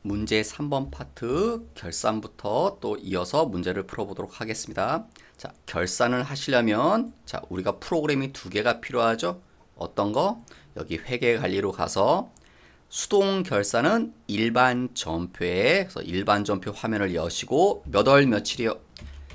문제 3번 파트 결산부터 또 이어서 문제를 풀어보도록 하겠습니다. 자, 결산을 하시려면 우리가 프로그램이 두 개가 필요하죠. 어떤 거? 여기 회계관리로 가서 수동 결산은 일반 전표에 그래서 일반 전표 화면을 여시고 몇 월 며칠이요?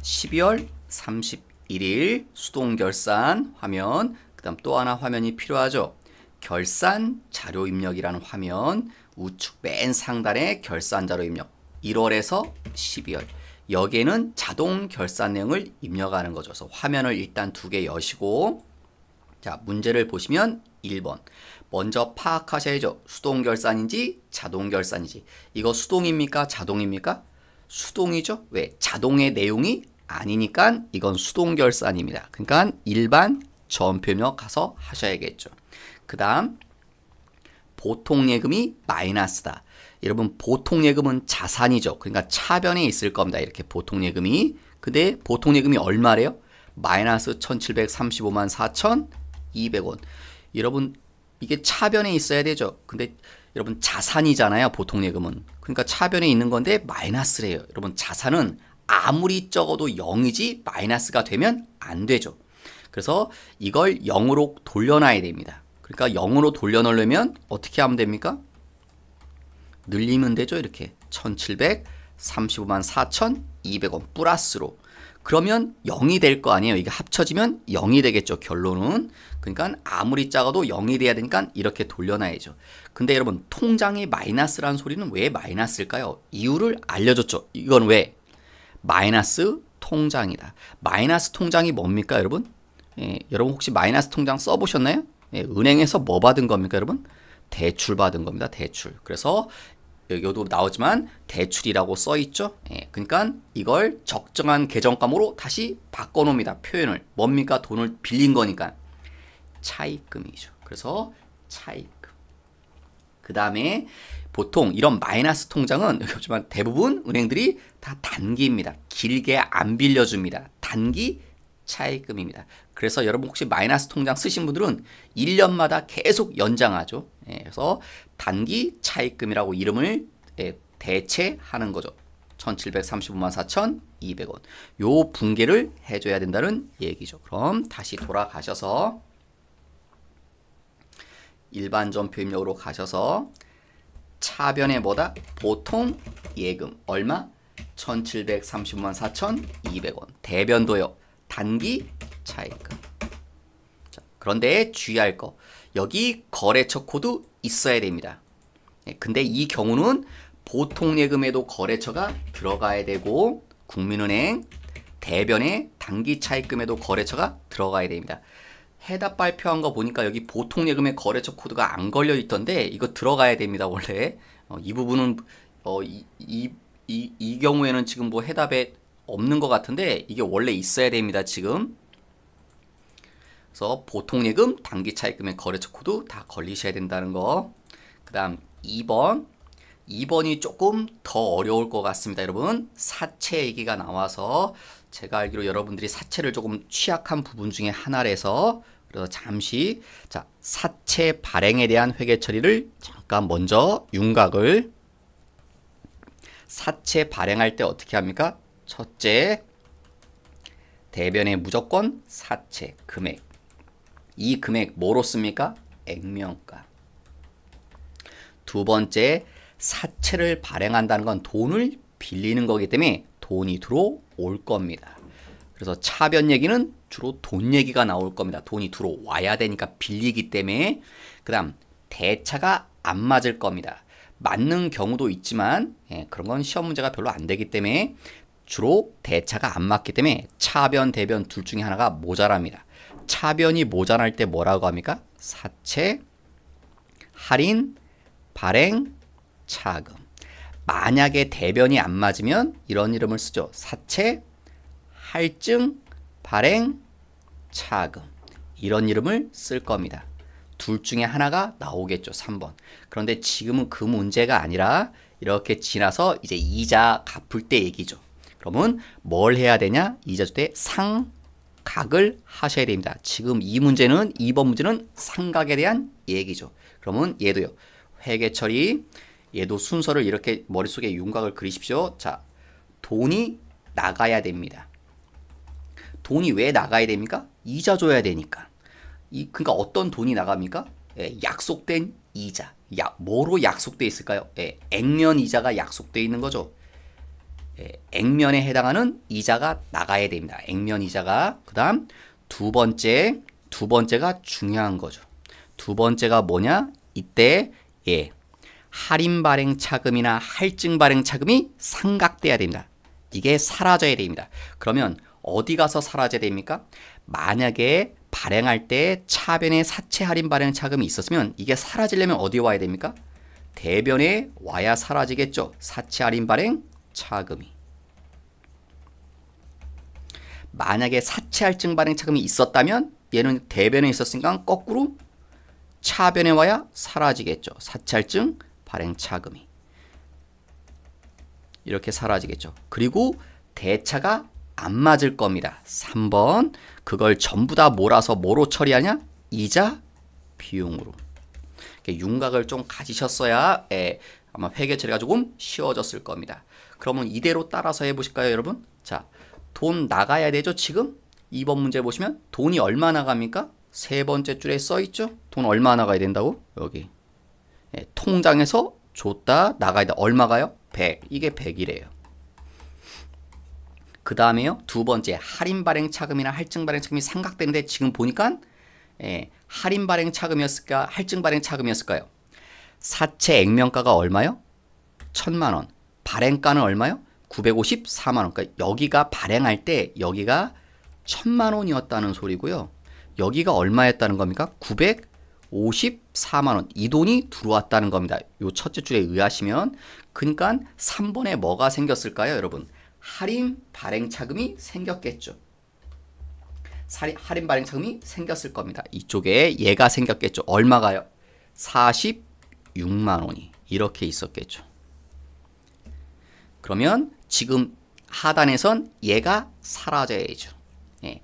12월 31일 수동 결산 화면. 그다음 또 하나 화면이 필요하죠. 결산 자료 입력이라는 화면. 우측 맨 상단에 결산 자료 입력 1월에서 12월 여기에는 자동 결산 내용을 입력하는 거죠. 그래서 화면을 일단 두 개 여시고 자 문제를 보시면 1번 먼저 파악하셔야죠. 수동 결산인지 자동 결산인지. 이거 수동입니까? 자동입니까? 수동이죠. 왜? 자동의 내용이 아니니까 이건 수동 결산입니다. 그러니까 일반 전표 입력 가서 하셔야겠죠. 그 다음 보통 예금이 마이너스다. 여러분 보통 예금은 자산이죠. 그러니까 차변에 있을 겁니다. 이렇게 보통 예금이. 근데 보통 예금이 얼마래요? 마이너스 1735만 4,200원. 여러분 이게 차변에 있어야 되죠. 근데 여러분 자산이잖아요. 보통 예금은. 그러니까 차변에 있는 건데 마이너스래요. 여러분 자산은 아무리 적어도 0이지 마이너스가 되면 안 되죠. 그래서 이걸 0으로 돌려놔야 됩니다. 그러니까 0으로 돌려놓으려면 어떻게 하면 됩니까? 늘리면 되죠. 이렇게 1735만 4,200원 플러스로. 그러면 0이 될 거 아니에요. 이게 합쳐지면 0이 되겠죠. 결론은. 그러니까 아무리 작아도 0이 돼야 되니까 이렇게 돌려놔야죠. 근데 여러분 통장이 마이너스라는 소리는 왜 마이너스일까요? 이유를 알려줬죠. 이건 왜? 마이너스 통장이다. 마이너스 통장이 뭡니까 여러분? 여러분 혹시 마이너스 통장 써보셨나요? 은행에서 뭐 받은 겁니까 여러분? 대출 받은 겁니다. 대출. 그래서 여기도 나오지만 대출이라고 써 있죠. 그러니까 이걸 적정한 계정감으로 다시 바꿔놓습니다. 표현을. 뭡니까? 돈을 빌린 거니까. 차입금이죠. 그래서 차입금. 그 다음에 보통 이런 마이너스 통장은 여기 보지만 대부분 은행들이 다 단기입니다. 길게 안 빌려줍니다. 단기 차입금입니다. 그래서 여러분 혹시 마이너스 통장 쓰신 분들은 1년마다 계속 연장하죠. 그래서 단기 차입금이라고 이름을 대체하는 거죠. 1735만 4,200원. 요 분계를 해줘야 된다는 얘기죠. 그럼 다시 돌아가셔서 일반 전표 입력으로 가셔서 차변에 뭐다? 보통 예금 얼마? 1735만 4,200원. 대변도요. 단기 차입금. 자, 그런데 주의할 거. 여기 거래처 코드 있어야 됩니다. 근데 이 경우는 보통 예금에도 거래처가 들어가야 되고 국민은행 대변에 단기 차입금에도 거래처가 들어가야 됩니다. 해답 발표한 거 보니까 여기 보통 예금에 거래처 코드가 안 걸려 있던데 이거 들어가야 됩니다. 원래 이 부분은 이 경우에는 지금 뭐 해답에 없는 것 같은데 이게 원래 있어야 됩니다. 지금. 그래서 보통 예금, 단기 차입금의 거래처 코드 다 걸리셔야 된다는 거. 그 다음 2번. 2번이 조금 더 어려울 것 같습니다. 여러분 사채 얘기가 나와서 제가 알기로 여러분들이 사채를 조금 취약한 부분 중에 하나라서 그래서 잠시 자 사채 발행에 대한 회계 처리를 잠깐 먼저 윤곽을 사채 발행할 때 어떻게 합니까? 첫째, 대변에 무조건 사채 금액. 이 금액 뭐로 씁니까? 액면가. 두 번째, 사채를 발행한다는 건 돈을 빌리는 거기 때문에 돈이 들어올 겁니다. 그래서 차변 얘기는 주로 돈 얘기가 나올 겁니다. 돈이 들어와야 되니까 빌리기 때문에. 그 다음 대차가 안 맞을 겁니다. 맞는 경우도 있지만 그런 건 시험 문제가 별로 안 되기 때문에 주로 대차가 안 맞기 때문에 차변, 대변 둘 중에 하나가 모자랍니다. 차변이 모자랄 때 뭐라고 합니까? 사채, 할인, 발행, 차금. 만약에 대변이 안 맞으면 이런 이름을 쓰죠. 사채, 할증, 발행, 차금. 이런 이름을 쓸 겁니다. 둘 중에 하나가 나오겠죠. 3번. 그런데 지금은 그 문제가 아니라 이렇게 지나서 이제 이자 갚을 때 얘기죠. 그러면 뭘 해야 되냐? 이자 줄 때 상각을 하셔야 됩니다. 지금 이 문제는 2번 문제는 상각에 대한 얘기죠. 그러면 얘도요. 회계 처리 얘도 순서를 이렇게 머릿속에 윤곽을 그리십시오. 자, 돈이 나가야 됩니다. 돈이 왜 나가야 됩니까? 이자 줘야 되니까. 그러니까 어떤 돈이 나갑니까? 예, 약속된 이자. 뭐로 약속돼 있을까요? 예, 액면 이자가 약속돼 있는 거죠. 예, 액면에 해당하는 이자가 나가야 됩니다. 액면 이자가. 그다음 두 번째가 중요한 거죠. 두 번째가 뭐냐? 이때 예, 할인 발행 차금이나 할증 발행 차금이 상각돼야 됩니다. 이게 사라져야 됩니다. 그러면 어디 가서 사라져야 됩니까? 만약에 발행할 때 차변에 사채 할인 발행 차금이 있었으면 이게 사라지려면 어디 와야 됩니까? 대변에 와야 사라지겠죠. 사채 할인 발행 차금이. 만약에 사채 할증 발행 차금이 있었다면 얘는 대변에 있었으니까 거꾸로 차변에 와야 사라지겠죠. 사채 할증 발행 차금이. 이렇게 사라지겠죠. 그리고 대차가 안 맞을 겁니다. 3번. 그걸 전부 다 몰아서 뭐로 처리하냐? 이자 비용으로. 윤곽을 좀 가지셨어야 아마 회계 처리가 조금 쉬워졌을 겁니다. 그러면 이대로 따라서 해보실까요, 여러분? 자, 돈 나가야 되죠, 지금? 2번 문제 보시면 돈이 얼마 나갑니까? 세 번째 줄에 써있죠? 돈 얼마 나가야 된다고? 여기. 통장에서 줬다 나가야 돼. 얼마가요? 100. 이게 100이래요. 그 다음에요. 두 번째 할인 발행 차금이나 할증 발행 차금이 상각되는데 지금 보니까 할인 발행 차금이었을까? 할증 발행 차금이었을까요? 사채 액면가가 얼마요? 1000만 원. 발행가는 얼마요? 954만 원. 그러니까 여기가 발행할 때 여기가 1000만 원이었다는 소리고요. 여기가 얼마였다는 겁니까? 954만 원. 이 돈이 들어왔다는 겁니다. 요 첫째 줄에 의하시면. 그러니까 3번에 뭐가 생겼을까요, 여러분? 할인 발행 차금이 생겼겠죠. 할인 발행 차금이 생겼을 겁니다. 이쪽에 얘가 생겼겠죠. 얼마가요? 46만 원이 이렇게 있었겠죠. 그러면 지금 하단에선 얘가 사라져야죠. 예.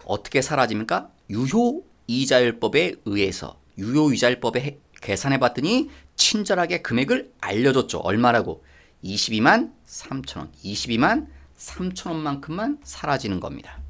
어떻게 사라집니까? 유효이자율법에 의해서 유효이자율법에 계산해 봤더니 친절하게 금액을 알려줬죠. 얼마라고? 22만 3천원. 22만 3천원만큼만 사라지는 겁니다.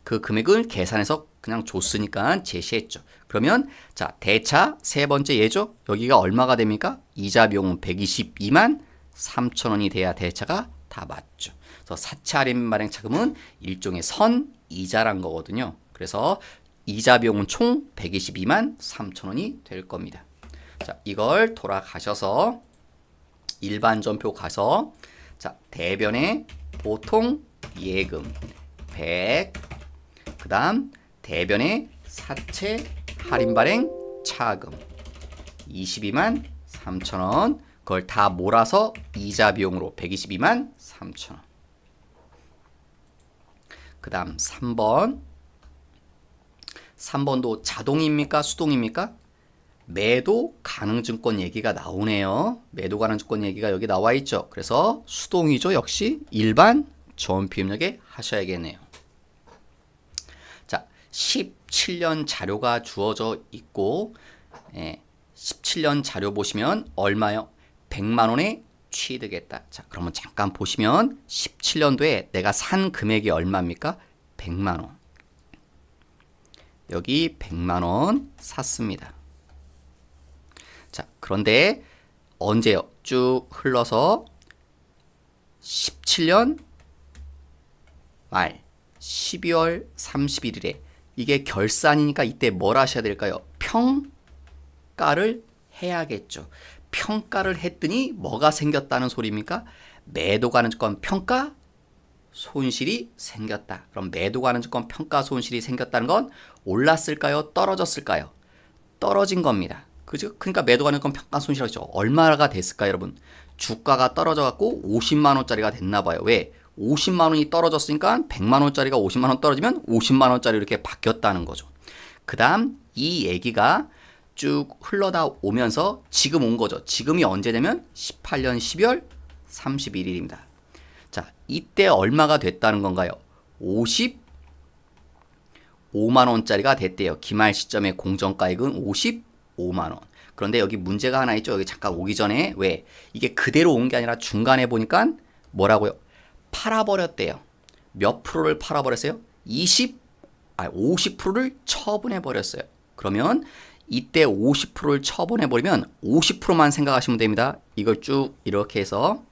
그 금액을 계산해서 그냥 줬으니까 제시했죠. 그러면 자, 대차 세 번째 예죠. 여기가 얼마가 됩니까? 이자 비용은 122만 3천원이 돼야 대차가 다 맞죠. 그래서 사채 할인 발행 차금은 일종의 선 이자란 거거든요. 그래서 이자 비용은 총 122만 3천원이 될 겁니다. 자, 이걸 돌아가셔서 일반 전표 가서 자, 대변에 보통 예금 100, 그 다음 대변에 사채 할인 발행 차금 22만 3천원. 그걸 다 몰아서 이자 비용으로 122만 3천원. 그 다음 3번. 3번도 자동입니까? 수동입니까? 매도 가능증권 얘기가 나오네요. 매도 가능증권 얘기가 여기 나와 있죠. 그래서 수동이죠. 역시 일반 전피입력에 하셔야겠네요. 자, 17년 자료가 주어져 있고 17년 자료 보시면 얼마요? 100만 원에 취득했다. 자, 그러면 잠깐 보시면 17년도에 내가 산 금액이 얼마입니까? 100만 원. 여기 100만 원 샀습니다. 자, 그런데 언제요? 쭉 흘러서 17년 말 12월 31일에 이게 결산이니까 이때 뭘 하셔야 될까요? 평가를 해야겠죠. 평가를 했더니 뭐가 생겼다는 소리입니까? 매도 가능증권 평가 손실이 생겼다. 그럼 매도 가능증권 평가 손실이 생겼다는 건 올랐을까요? 떨어졌을까요? 떨어진 겁니다. 그죠? 그러니까 매도 가능증권 평가 손실이라고 했죠. 얼마가 됐을까요, 여러분? 주가가 떨어져 갖고 50만 원짜리가 됐나 봐요. 왜? 50만 원이 떨어졌으니까 100만 원짜리가 50만 원 떨어지면 50만 원짜리 이렇게 바뀌었다는 거죠. 그다음 이 얘기가 쭉 흘러다 오면서 지금 온 거죠. 지금이 언제 되면 18년 12월 31일입니다. 자, 이때 얼마가 됐다는 건가요? 55만 원짜리가 됐대요. 기말 시점의 공정가액은 55만 원. 그런데 여기 문제가 하나 있죠. 여기 잠깐 오기 전에 왜 이게 그대로 온 게 아니라 중간에 보니까 뭐라고요? 팔아버렸대요. 몇 프로를 팔아버렸어요? 50%를 처분해버렸어요. 그러면 이때 50%를 처분해버리면 50%만 생각하시면 됩니다. 이걸 쭉 이렇게 해서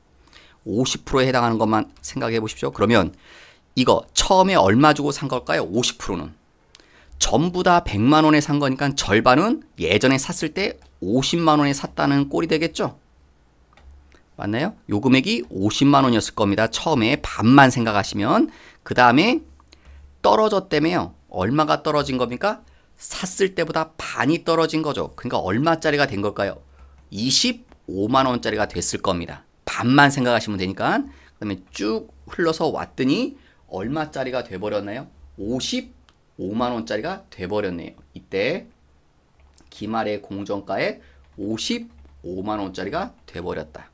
50%에 해당하는 것만 생각해 보십시오. 그러면 이거 처음에 얼마 주고 산 걸까요? 50%는. 전부 다 100만 원에 산 거니까 절반은 예전에 샀을 때 50만 원에 샀다는 꼴이 되겠죠? 맞나요? 요 금액이 50만 원이었을 겁니다. 처음에 반만 생각하시면. 그 다음에 떨어졌다며요. 얼마가 떨어진 겁니까? 샀을 때보다 반이 떨어진 거죠. 그러니까 얼마짜리가 된 걸까요? 25만 원짜리가 됐을 겁니다. 반만 생각하시면 되니까. 그 다음에 쭉 흘러서 왔더니 얼마짜리가 돼버렸나요? 55만 원짜리가 돼버렸네요. 이때 기말의 공정가에 55만 원짜리가 돼버렸다.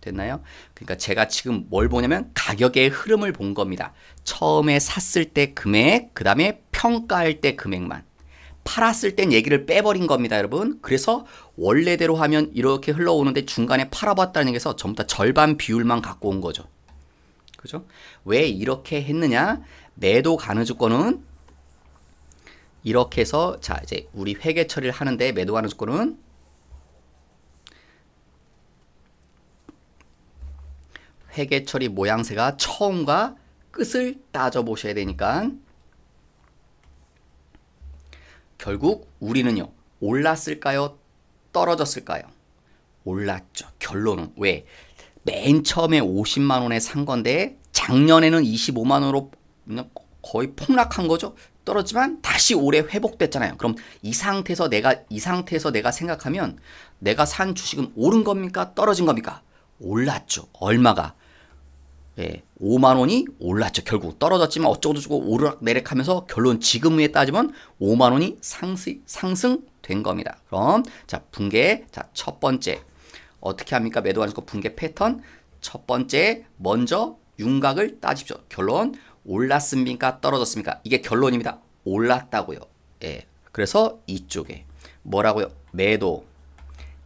됐나요? 그러니까 제가 지금 뭘 보냐면 가격의 흐름을 본 겁니다. 처음에 샀을 때 금액, 그 다음에 평가할 때 금액만. 팔았을 땐 얘기를 빼버린 겁니다, 여러분. 그래서 원래대로 하면 이렇게 흘러오는데 중간에 팔아봤다는 얘기에서 전부 다 절반 비율만 갖고 온 거죠. 그죠? 왜 이렇게 했느냐? 매도 가능 조건은 이렇게 해서 자 이제 우리 회계 처리를 하는데 매도 가능 조건은 회계 처리 모양새가 처음과 끝을 따져 보셔야 되니까 결국 우리는요 올랐을까요? 떨어졌을까요? 올랐죠. 결론은 왜? 맨 처음에 50만 원에 산 건데 작년에는 25만 원으로 거의 폭락한 거죠. 떨어지만 다시 올해 회복됐잖아요. 그럼 이 상태에서 내가 생각하면 내가 산 주식은 오른 겁니까? 떨어진 겁니까? 올랐죠. 얼마가? 예, 5만 원이 올랐죠. 결국 떨어졌지만 어쩌고저쩌고 오르락내락하면서 결론 지금에 따지면 5만 원이 상승된 겁니다. 그럼 자 분계 자 첫 번째 어떻게 합니까? 매도 가지고 분계 패턴 첫 번째 먼저 윤곽을 따집시오. 결론 올랐습니까? 떨어졌습니까? 이게 결론입니다. 올랐다고요. 예. 그래서 이쪽에 뭐라고요? 매도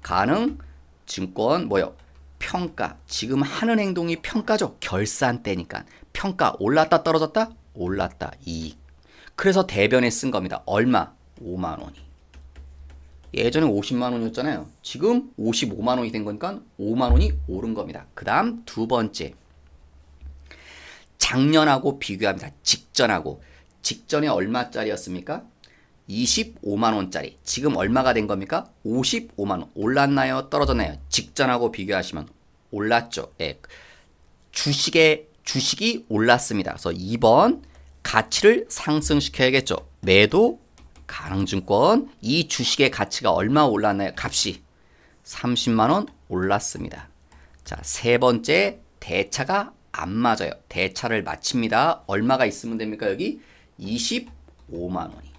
가능 증권 뭐요? 평가. 지금 하는 행동이 평가죠. 결산 때니까. 평가 올랐다 떨어졌다? 올랐다. 이익. 그래서 대변에 쓴 겁니다. 얼마? 5만 원이. 예전에 50만 원이었잖아요. 지금 55만 원이 된 거니까 5만 원이 오른 겁니다. 그 다음 두 번째. 작년하고 비교합니다. 직전하고. 직전에 얼마짜리였습니까? 25만 원짜리. 지금 얼마가 된 겁니까? 55만 원. 올랐나요? 떨어졌나요? 직전하고 비교하시면 올랐죠. 예. 주식이 올랐습니다. 그래서 2번 가치를 상승시켜야겠죠. 매도 가능증권. 이 주식의 가치가 얼마 올랐나요? 값이 30만 원 올랐습니다. 자, 세 번째 대차가 안 맞아요. 대차를 맞춥니다. 얼마가 있으면 됩니까? 여기 25만 원이.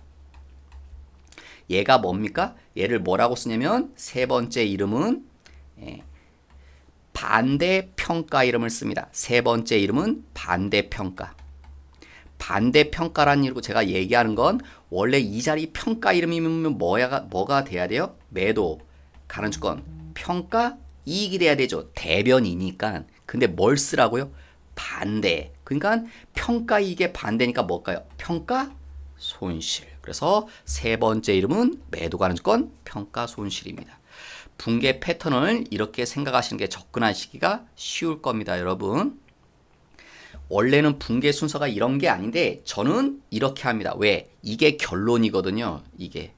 얘가 뭡니까? 얘를 뭐라고 쓰냐면 세 번째 이름은 반대평가 이름을 씁니다. 세 번째 이름은 반대평가. 반대평가라는 이름으로 제가 얘기하는 건 원래 이 자리 평가 이름이면 뭐가 돼야 돼요? 매도, 가능주권, 평가, 이익이 돼야 되죠. 대변이니까. 근데 뭘 쓰라고요? 반대. 그러니까 평가 이익의 반대니까 뭘까요? 평가 손실. 그래서 세 번째 이름은 매도 가능주권 평가 손실입니다. 분계 패턴을 이렇게 생각하시는 게 접근하시기가 쉬울 겁니다, 여러분. 원래는 분계 순서가 이런 게 아닌데 저는 이렇게 합니다. 왜? 이게 결론이거든요. 이게.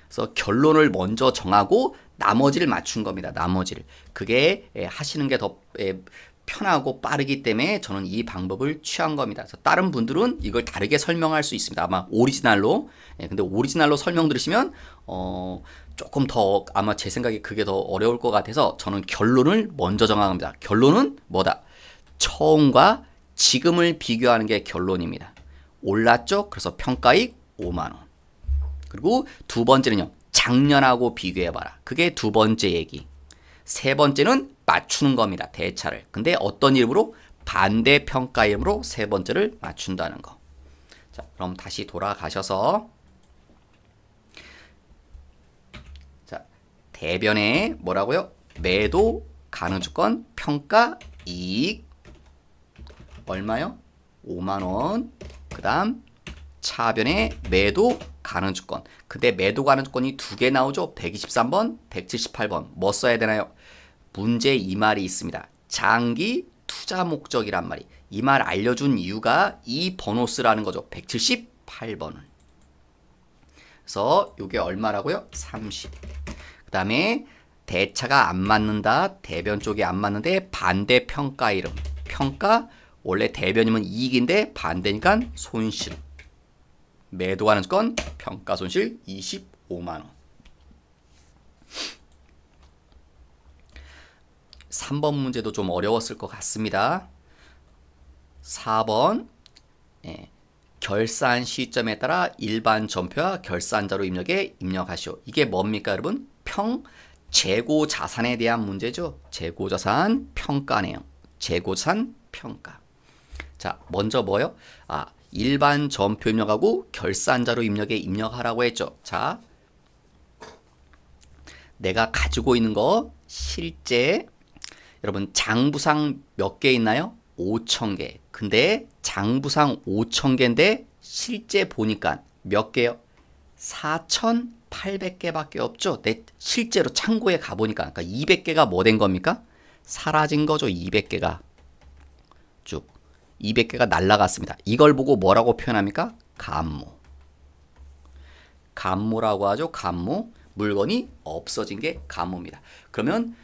그래서 결론을 먼저 정하고 나머지를 맞춘 겁니다. 나머지를. 그게 하시는 게 더 편하고 빠르기 때문에 저는 이 방법을 취한 겁니다. 그래서 다른 분들은 이걸 다르게 설명할 수 있습니다. 아마 오리지널로. 근데 오리지널로 설명 들으시면 조금 더 아마 제 생각에 그게 더 어려울 것 같아서 저는 결론을 먼저 정합니다. 결론은 뭐다? 처음과 지금을 비교하는 게 결론입니다. 올랐죠? 그래서 평가익 5만 원. 그리고 두 번째는요. 작년하고 비교해봐라. 그게 두 번째 얘기. 세 번째는 맞추는 겁니다. 대차를. 근데 어떤 이름으로? 반대평가 이름으로 세 번째를 맞춘다는 거. 자, 그럼 다시 돌아가셔서 자, 대변에 뭐라고요? 매도, 가능주권, 평가, 이익 얼마요? 5만원. 그 다음 차변에 매도, 가능주권. 근데 매도, 가능주권이 두 개 나오죠? 123번, 178번. 뭐 써야 되나요? 문제 이 말이 있습니다. 장기 투자 목적이란 말이. 이 말 알려준 이유가 이 번호 쓰라는 거죠. 178번은. 그래서 이게 얼마라고요? 30. 그 다음에 대차가 안 맞는다. 대변 쪽이 안 맞는데 반대 평가 이름. 평가 원래 대변이면 이익인데 반대니까 손실. 매도하는 건 평가 손실 25만원. 3번 문제도 좀 어려웠을 것 같습니다. 4번 결산 시점에 따라 일반 전표와 결산자료 입력에 입력하시오. 이게 뭡니까 여러분? 재고 자산에 대한 문제죠. 재고 자산 평가네요. 재고 자산 평가. 자, 먼저 뭐요? 일반 전표 입력하고 결산자료 입력에 입력하라고 했죠. 자, 내가 가지고 있는 거 실제 여러분 장부상 몇 개 있나요? 5,000개. 근데 장부상 5,000개인데 실제 보니까 몇 개요? 4,800개밖에 없죠. 내 실제로 창고에 가보니까. 그러니까 200개가 뭐 된 겁니까? 사라진 거죠. 200개가. 쭉. 200개가 날라갔습니다. 이걸 보고 뭐라고 표현합니까? 감모. 감모라고 하죠. 감모. 물건이 없어진 게 감모입니다. 그러면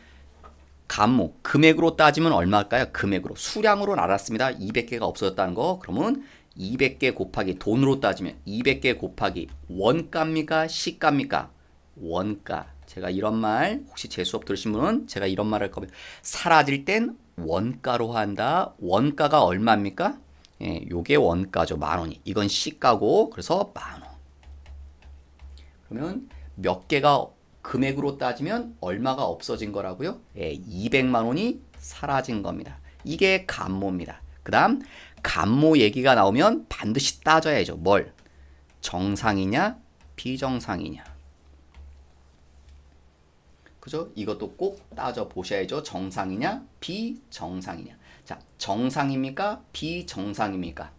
감모, 금액으로 따지면 얼마일까요? 금액으로. 수량으로 알았습니다. 200개가 없어졌다는 거. 그러면 200개 곱하기 돈으로 따지면 200개 곱하기 원가입니까? 시가입니까? 원가. 제가 이런 말 혹시 제 수업 들으신 분은 제가 이런 말 할 거면 사라질 땐 원가로 한다. 원가가 얼마입니까? 예, 요게 원가죠. 10,000원이. 이건 시가고 그래서 10,000원. 그러면 몇 개가 금액으로 따지면 얼마가 없어진 거라고요? 예, 200만 원이 사라진 겁니다. 이게 감모입니다. 그 다음 감모 얘기가 나오면 반드시 따져야죠. 뭘? 정상이냐 비정상이냐. 그죠? 이것도 꼭 따져 보셔야죠. 정상이냐 비정상이냐. 자, 정상입니까? 비정상입니까?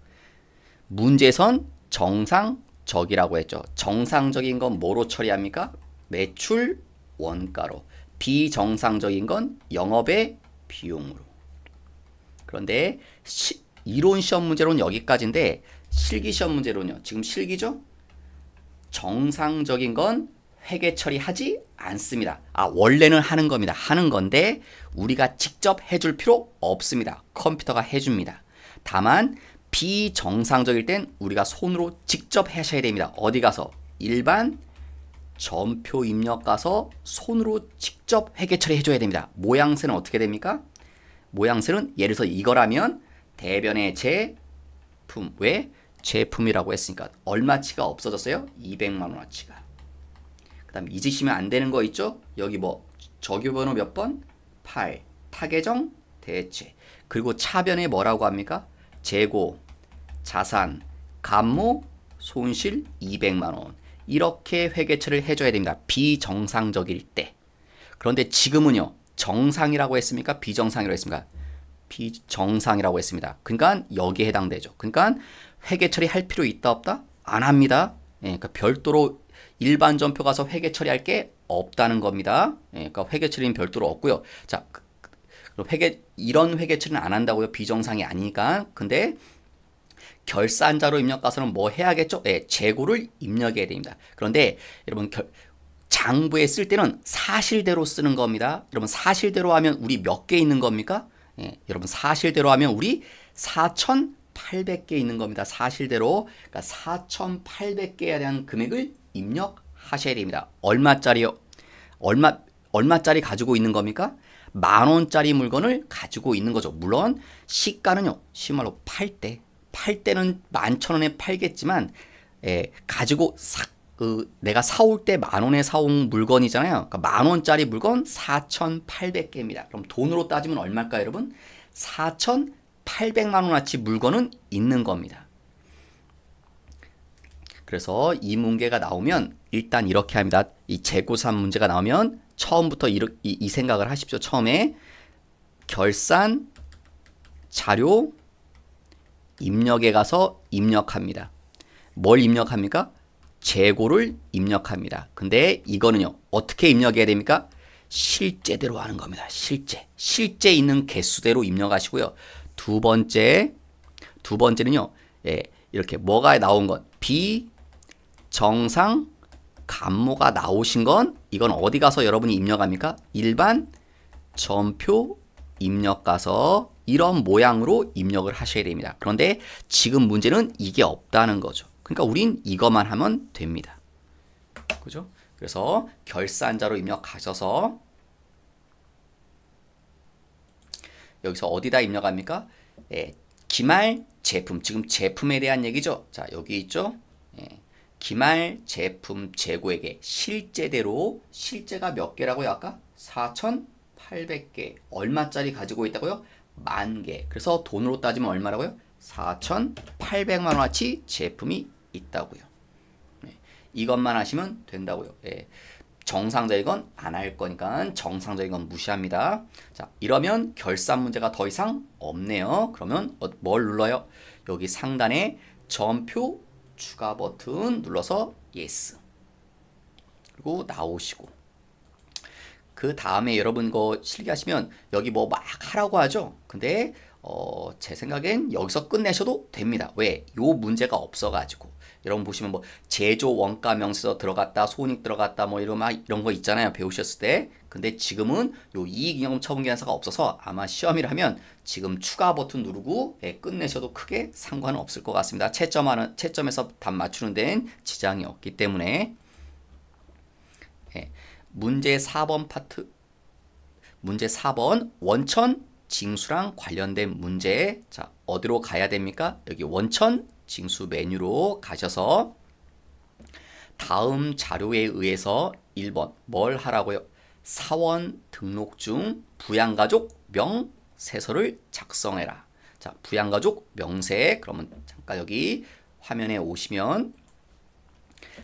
문제선 정상적이라고 했죠. 정상적인 건 뭐로 처리합니까? 매출 원가로. 비정상적인 건 영업의 비용으로. 그런데 이론 시험 문제로는 여기까지인데 실기 시험 문제로는요. 지금 실기죠? 정상적인 건 회계 처리하지 않습니다. 원래는 하는 겁니다. 하는 건데 우리가 직접 해줄 필요 없습니다. 컴퓨터가 해줍니다. 다만 비정상적일 땐 우리가 손으로 직접 하셔야 됩니다. 어디 가서? 일반 전표 입력 가서 손으로 직접 회계 처리해줘야 됩니다. 모양새는 어떻게 됩니까? 모양새는 예를 들어서 이거라면 대변의 제품. 왜? 제품이라고 했으니까 얼마치가 없어졌어요? 200만 원어치가. 그 다음 잊으시면 안 되는 거 있죠? 여기 뭐 적유번호 몇 번? 8. 타계정 대체. 그리고 차변에 뭐라고 합니까? 재고, 자산, 감모, 손실 200만 원. 이렇게 회계처리를 해줘야 됩니다. 비정상적일 때. 그런데 지금은요. 정상이라고 했습니까? 비정상이라고 했습니까? 비정상이라고 했습니다. 그러니까 여기에 해당되죠. 그러니까 회계처리 할 필요 있다 없다? 안 합니다. 예, 그러니까 별도로 일반 전표 가서 회계처리할 게 없다는 겁니다. 예, 그러니까 회계처리는 별도로 없고요. 자, 이런 회계처리는 안 한다고요. 비정상이 아니니까. 근데 결산자로 입력 가서는 뭐 해야겠죠? 네, 재고를 입력해야 됩니다. 그런데 여러분 장부에 쓸 때는 사실대로 쓰는 겁니다. 여러분 사실대로 하면 우리 몇 개 있는 겁니까? 예, 여러분 사실대로 하면 우리 4,800개 있는 겁니다. 사실대로. 그러니까 4,800개에 대한 금액을 입력하셔야 됩니다. 얼마짜리요? 얼마짜리 가지고 있는 겁니까? 10,000원짜리 물건을 가지고 있는 거죠. 물론 시가는요. 심말로 팔 때는 11,000원에 팔겠지만 가지고 내가 사올 때 10,000원에 사온 물건이잖아요. 그러니까 10,000원짜리 물건 4,800개입니다. 그럼 돈으로 따지면 얼마일까요, 여러분? 4,800만 원어치 물건은 있는 겁니다. 그래서 이 문제가 나오면 일단 이렇게 합니다. 이 재고산 문제가 나오면 처음부터 이 생각을 하십시오. 처음에 결산 자료 입력에 가서 입력합니다. 뭘 입력합니까? 재고를 입력합니다. 근데 이거는요, 어떻게 입력해야 됩니까? 실제대로 하는 겁니다. 실제 있는 개수대로 입력하시고요. 두 번째는요, 예, 이렇게 뭐가 나온 건 비정상 감모가 나오신 건 이건 어디 가서 여러분이 입력합니까? 일반 전표 입력 가서 이런 모양으로 입력을 하셔야 됩니다. 그런데 지금 문제는 이게 없다는 거죠. 그러니까 우린 이것만 하면 됩니다. 그죠? 그래서 결산자로 입력하셔서 여기서 어디다 입력합니까? 예, 기말 제품, 지금 제품에 대한 얘기죠. 자, 여기 있죠. 예, 기말 제품 재고액에 실제대로, 실제가 몇 개라고요? 아까 4,800개. 얼마짜리 가지고 있다고요? 10,000개. 그래서 돈으로 따지면 얼마라고요? 4,800만 원어치 제품이 있다고요. 네, 이것만 하시면 된다고요. 예, 정상적인 건 안 할 거니까 정상적인 건 무시합니다. 자, 이러면 결산 문제가 더 이상 없네요. 그러면 뭘 눌러요? 여기 상단에 전표 추가 버튼 눌러서 yes. 그리고 나오시고. 그 다음에 여러분 거 실기하시면 여기 뭐 막 하라고 하죠. 근데 제 생각엔 여기서 끝내셔도 됩니다. 왜? 요 문제가 없어가지고. 여러분 보시면 뭐 제조 원가 명세서 들어갔다, 손익 들어갔다, 뭐 이런 거 있잖아요. 배우셨을 때. 근데 지금은 요 이익잉여금 처분계산서가 없어서 아마 시험이라면 지금 추가 버튼 누르고 끝내셔도 크게 상관은 없을 것 같습니다. 채점에서 답 맞추는 데는 지장이 없기 때문에. 문제 4번 파트. 문제 4번 원천 징수랑 관련된 문제. 자, 어디로 가야 됩니까? 여기 원천 징수 메뉴로 가셔서 다음 자료에 의해서 1번 뭘 하라고요? 사원 등록 중 부양가족 명세서를 작성해라. 자, 부양가족 명세. 그러면 잠깐 여기 화면에 오시면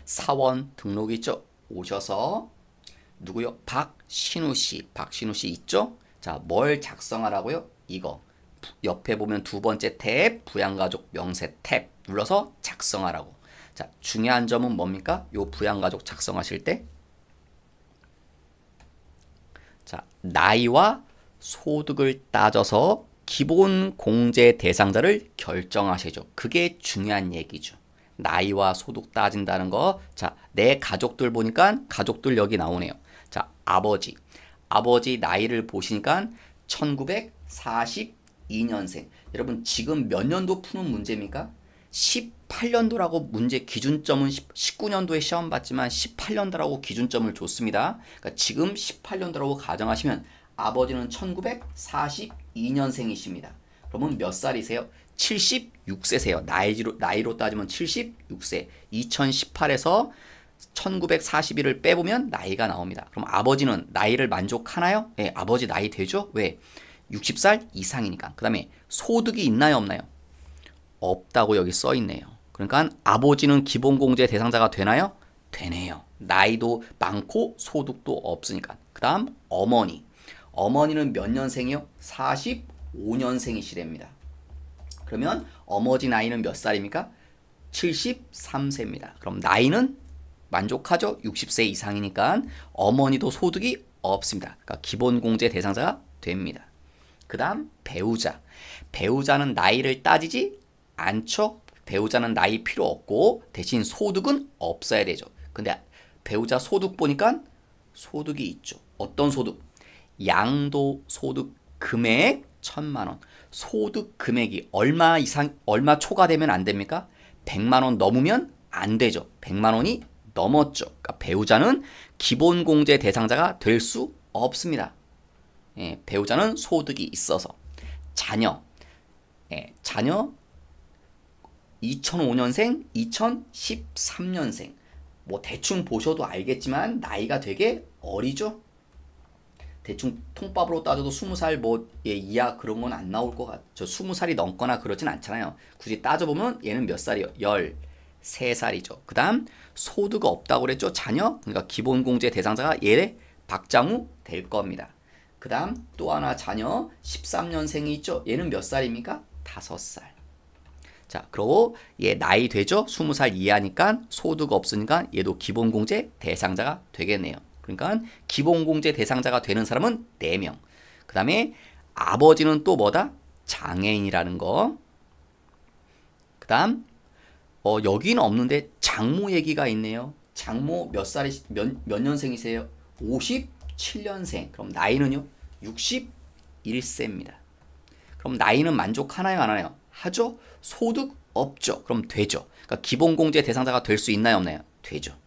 사원 등록 있죠? 오셔서 누구요? 박신우 씨 있죠? 자, 뭘 작성하라고요? 이거. 옆에 보면 두 번째 탭, 부양가족 명세 탭 눌러서 작성하라고. 자, 중요한 점은 뭡니까? 요 부양가족 작성하실 때. 자, 나이와 소득을 따져서 기본 공제 대상자를 결정하시죠. 그게 중요한 얘기죠. 나이와 소득 따진다는 거. 자, 내 가족들 보니까 가족들 여기 나오네요. 자, 아버지 나이를 보시니까 1942년생. 여러분 지금 몇 년도 푸는 문제입니까? 18년도라고 문제 기준점은 19년도에 시험 봤지만 18년도라고 기준점을 줬습니다. 그러니까 지금 18년도라고 가정하시면 아버지는 1942년생이십니다. 그러면 몇 살이세요? 76세세요. 나이로 따지면 76세. 2018에서 1941을 빼보면 나이가 나옵니다. 그럼 아버지는 나이를 만족하나요? 네, 아버지 나이 되죠? 왜? 60살 이상이니까. 그 다음에 소득이 있나요? 없나요? 없다고 여기 써 있네요. 그러니까 아버지는 기본공제 대상자가 되나요? 되네요. 나이도 많고 소득도 없으니까. 그 다음 어머니는 몇 년생이요? 45년생이시랍니다. 그러면 어머니 나이는 몇 살입니까? 73세입니다. 그럼 나이는 만족하죠? 60세 이상이니까. 어머니도 소득이 없습니다. 그러니까 기본공제 대상자가 됩니다. 그 다음 배우자는 나이를 따지지 않죠. 배우자는 나이 필요 없고 대신 소득은 없어야 되죠. 근데 배우자 소득 보니까 소득이 있죠. 어떤 소득? 양도소득 금액 1,000만 원. 소득 금액이 얼마 초과되면 안 됩니까? 100만 원 넘으면 안 되죠. 100만 원이 넘었죠. 그러니까 배우자는 기본공제 대상자가 될 수 없습니다. 예, 배우자는 소득이 있어서. 자녀 2005년생, 2013년생. 뭐 대충 보셔도 알겠지만 나이가 되게 어리죠. 대충 통밥으로 따져도 20살 뭐 이하 그런 건 안 나올 것 같죠. 20살이 넘거나 그러진 않잖아요. 굳이 따져보면 얘는 몇 살이요? 13살이죠. 그 다음 소득 없다고 그랬죠. 자녀. 그러니까 기본공제 대상자가 얘 박장우 될 겁니다. 그 다음 또 하나 자녀 13년생이 있죠. 얘는 몇 살입니까? 5살. 자, 그리고 얘 나이 되죠? 20살 이하니까 소득 없으니까 얘도 기본공제 대상자가 되겠네요. 그러니까 기본공제 대상자가 되는 사람은 4명. 그 다음에 아버지는 또 뭐다? 장애인이라는 거. 그 다음 여기는 없는데 장모 얘기가 있네요. 장모 몇 년생이세요? 57년생. 그럼 나이는요? 61세입니다. 그럼 나이는 만족하나요? 안 하나요? 하죠? 소득 없죠? 그럼 되죠. 그러니까 기본공제 대상자가 될 수 있나요? 없나요? 되죠.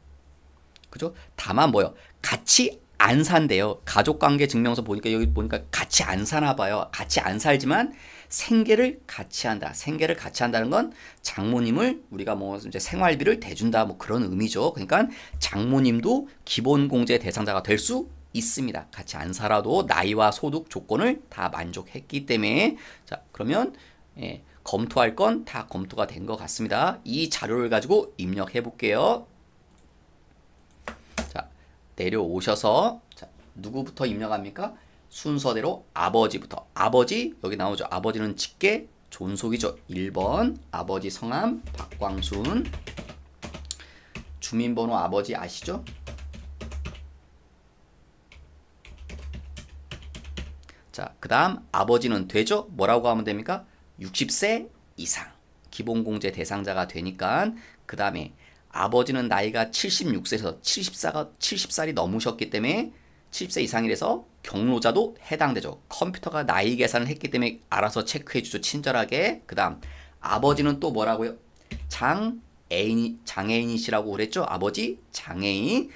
그죠? 다만 뭐요? 같이 안 산대요. 가족관계 증명서 보니까 여기 보니까 같이 안 사나 봐요. 같이 안 살지만 생계를 같이 한다. 생계를 같이 한다는 건 장모님을 우리가 뭐 이제 생활비를 대준다 뭐 그런 의미죠. 그러니까 장모님도 기본공제 대상자가 될 수 있습니다. 같이 안 살아도 나이와 소득 조건을 다 만족했기 때문에 자 그러면 검토할 건 다 검토가 된 것 같습니다. 이 자료를 가지고 입력해 볼게요. 자 내려오셔서 자, 누구부터 입력합니까? 순서대로 아버지부터. 아버지 여기 나오죠. 아버지는 직계 존속이죠. 1번 아버지 성함 박광순. 주민번호 아버지 아시죠? 자, 그 다음 아버지는 되죠? 뭐라고 하면 됩니까? 60세 이상 기본공제 대상자가 되니까 그 다음에 아버지는 나이가 76세에서 70살이 넘으셨기 때문에 70세 이상이라서 경로자도 해당되죠. 컴퓨터가 나이 계산을 했기 때문에 알아서 체크해주죠. 친절하게. 그 다음 아버지는 또 뭐라고요? 장애인이시라고 그랬죠. 아버지 장애인.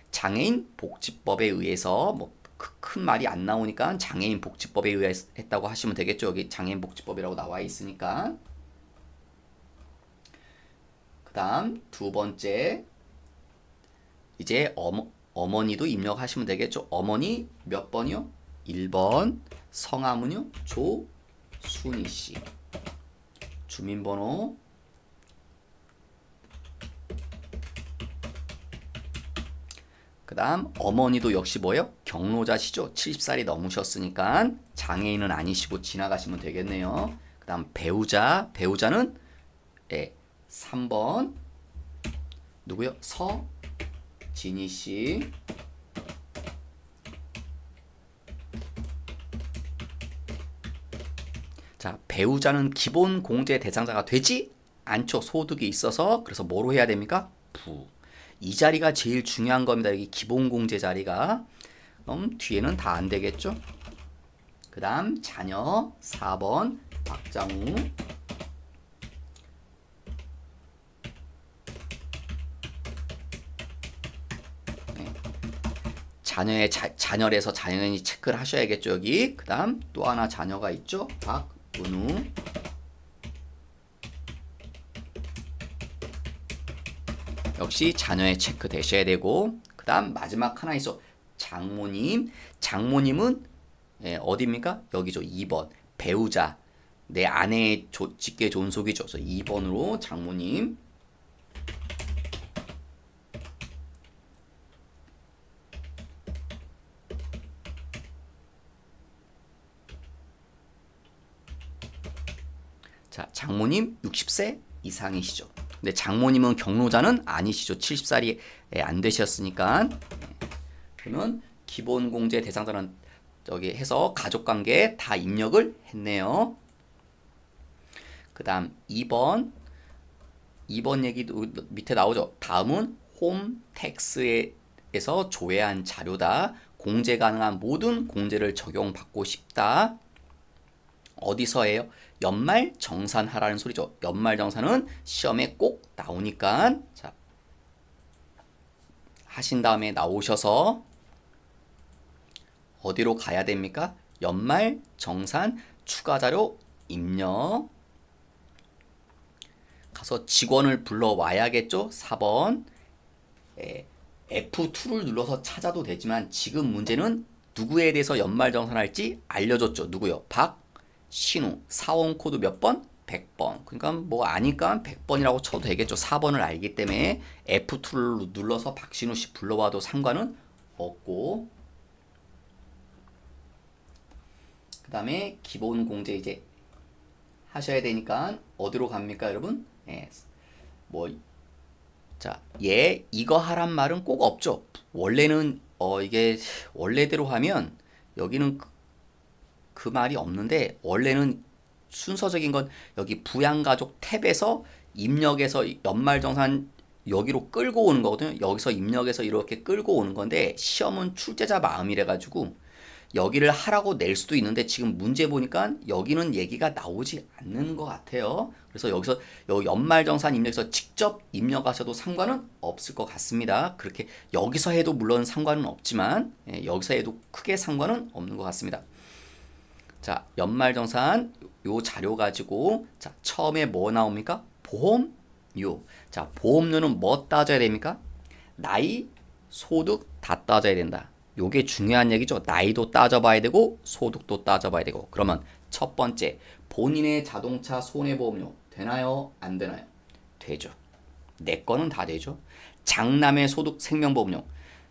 장애인 복지법에 의해서 뭐 큰 말이 안 나오니까 장애인 복지법에 의했다고 하시면 되겠죠. 여기 장애인 복지법이라고 나와 있으니까. 그 다음 두 번째 이제 어머니도 입력하시면 되겠죠. 어머니 몇 번이요? 1번. 성함은요? 조순희씨. 주민번호 그 다음 어머니도 역시 뭐예요? 경로자시죠. 70살이 넘으셨으니까 장애인은 아니시고 지나가시면 되겠네요. 그 다음 배우자는 3번 누구요? 서진희씨. 자, 배우자는 기본 공제 대상자가 되지 않죠. 소득이 있어서. 그래서 뭐로 해야 됩니까? 이 자리가 제일 중요한 겁니다. 여기 기본 공제 자리가. 그럼 뒤에는 다 안 되겠죠? 그 다음 자녀 4번 박장우. 자녀의 자녀에서 자녀인지 체크를 하셔야겠죠. 여기. 그 다음 또 하나 자녀가 있죠. 박은우. 역시 자녀의 체크 되셔야 되고 그 다음 마지막 하나 있어. 장모님은 어디입니까? 여기죠. 2번 배우자 내 아내의 직계 존속이죠. 그래서 2번으로 장모님. 자, 장모님 60세 이상이시죠. 근데 장모님은 경로자는 아니시죠. 70살이 안 되셨으니까. 그러면 기본공제 대상자는 저기 해서 가족관계 다 입력을 했네요. 그 다음 2번 얘기도 밑에 나오죠. 다음은 홈택스에서 조회한 자료다. 공제 가능한 모든 공제를 적용받고 싶다. 어디서 해요? 연말정산하라는 소리죠. 연말정산은 시험에 꼭 나오니까 자 하신 다음에 나오셔서 어디로 가야 됩니까? 연말정산 추가자료 입력. 가서 직원을 불러와야겠죠? 4번 F2를 눌러서 찾아도 되지만 지금 문제는 누구에 대해서 연말정산할지 알려줬죠. 누구요? 박신우. 사원코드 몇 번? 100번. 그러니까 뭐 아니까 100번이라고 쳐도 되겠죠. 4번을 알기 때문에 F2를 눌러서 박신우 씨 불러와도 상관은 없고, 그 다음에 기본 공제 이제 하셔야 되니까 어디로 갑니까, 여러분? 예, 뭐, 자, 이거 하란 말은 꼭 없죠. 원래는 이게 원래대로 하면 여기는 그 말이 없는데, 원래는 순서적인 건 여기 부양가족 탭에서 입력해서 연말정산 여기로 끌고 오는 거거든요. 여기서 입력해서 이렇게 끌고 오는 건데, 시험은 출제자 마음이래 가지고 여기를 하라고 낼 수도 있는데, 지금 문제 보니까 여기는 얘기가 나오지 않는 것 같아요. 그래서 여기서 연말정산 입력해서 직접 입력하셔도 상관은 없을 것 같습니다. 그렇게 여기서 해도 물론 상관은 없지만, 여기서 해도 크게 상관은 없는 것 같습니다. 자, 연말정산 요 자료 가지고, 자, 처음에 뭐 나옵니까? 보험료. 자, 보험료는 뭐 따져야 됩니까? 나이, 소득 다 따져야 된다. 요게 중요한 얘기죠. 나이도 따져봐야 되고 소득도 따져봐야 되고. 그러면 첫 번째, 본인의 자동차 손해보험료 되나요? 안 되나요? 되죠. 내 거는 다 되죠. 장남의 소득 생명보험료,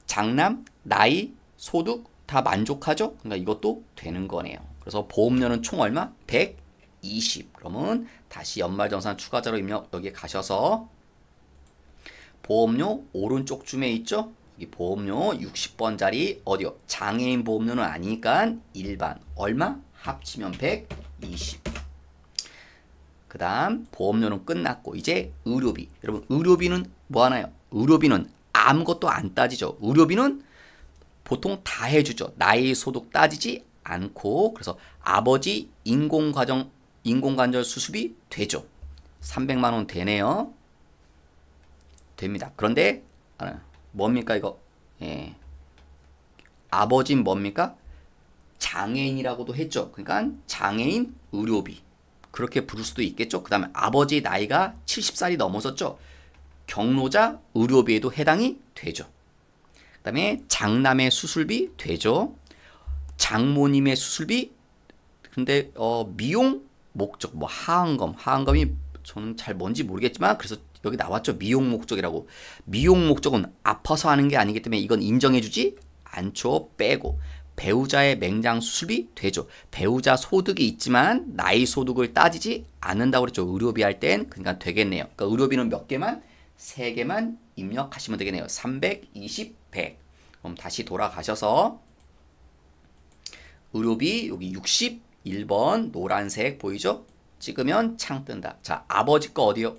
장남, 나이, 소득 다 만족하죠? 그러니까 이것도 되는 거네요. 그래서 보험료는 총 얼마? 120. 그러면 다시 연말정산 추가자료 입력 여기에 가셔서 보험료 오른쪽 줌에 있죠? 이 보험료 60번짜리 어디요? 장애인 보험료는 아니니까 일반 얼마? 합치면 120. 그 다음 보험료는 끝났고 이제 의료비. 여러분 의료비는 뭐 하나요? 의료비는 아무것도 안 따지죠. 의료비는 보통 다 해주죠. 나이 소득 따지지 않고. 그래서 아버지 인공관절 수술비 되죠. 300만원 되네요. 됩니다. 그런데 뭡니까 이거? 예. 아버지는 뭡니까? 장애인이라고도 했죠. 그러니까 장애인 의료비. 그렇게 부를 수도 있겠죠. 그 다음에 아버지 나이가 70살이 넘어섰죠. 경로자 의료비에도 해당이 되죠. 그 다음에 장남의 수술비 되죠. 장모님의 수술비. 근데 미용 목적 뭐 하안검이 저는 잘 뭔지 모르겠지만 그래서 여기 나왔죠. 미용 목적이라고. 미용 목적은 아파서 하는 게 아니기 때문에 이건 인정해주지 않죠. 빼고. 배우자의 맹장 수술비 되죠. 배우자 소득이 있지만 나이 소득을 따지지 않는다고 그랬죠. 의료비 할 땐. 그러니까 되겠네요. 그러니까 의료비는 몇 개만? 3개만 입력하시면 되겠네요. 320, 100. 그럼 다시 돌아가셔서 의료비 여기 61번 노란색 보이죠? 찍으면 창 뜬다. 자, 아버지 거 어디요?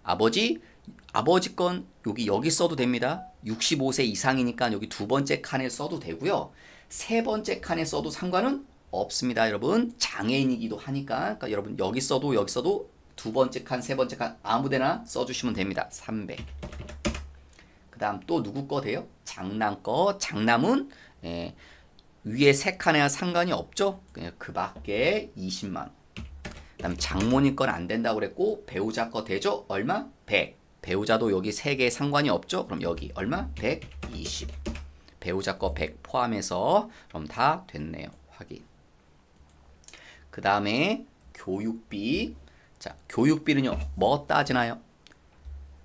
아버지 건 여기 써도 됩니다. 65세 이상이니까 여기 두 번째 칸에 써도 되고요. 세 번째 칸에 써도 상관은 없습니다. 여러분 장애인이기도 하니까. 그러니까 여러분 여기 써도 두 번째 칸, 세 번째 칸 아무데나 써주시면 됩니다. 300. 그 다음 또 누구 거 돼요? 장남 거. 장남은 위에 세 칸에야 상관이 없죠. 그냥 그 밖에 20만. 그 다음 장모님 건 안 된다고 그랬고 배우자 거 되죠? 얼마? 100. 배우자도 여기 3개에 상관이 없죠? 그럼 여기 얼마? 120. 배우자 거 100 포함해서 그럼 다 됐네요. 확인. 그 다음에 교육비. 자, 교육비는요. 뭐 따지나요?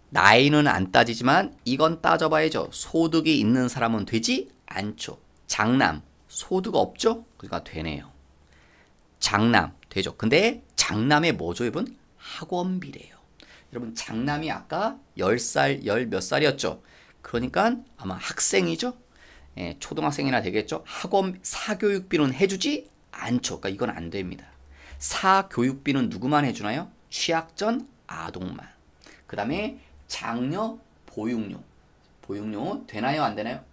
나이는 안 따지지만 이건 따져봐야죠. 소득이 있는 사람은 되지 않죠. 장남 소득 없죠? 그러니까 되네요. 장남 되죠. 근데 장남의 뭐죠, 여러분? 학원비래요. 여러분 장남이 아까 10살, 10 몇 살이었죠? 그러니까 아마 학생이죠? 초등학생이나 되겠죠? 학원 사교육비는 해주지 않죠. 그러니까 이건 안 됩니다. 사교육비는 누구만 해주나요? 취약 전 아동만. 그 다음에 장려 보육료. 보육료 되나요? 안 되나요?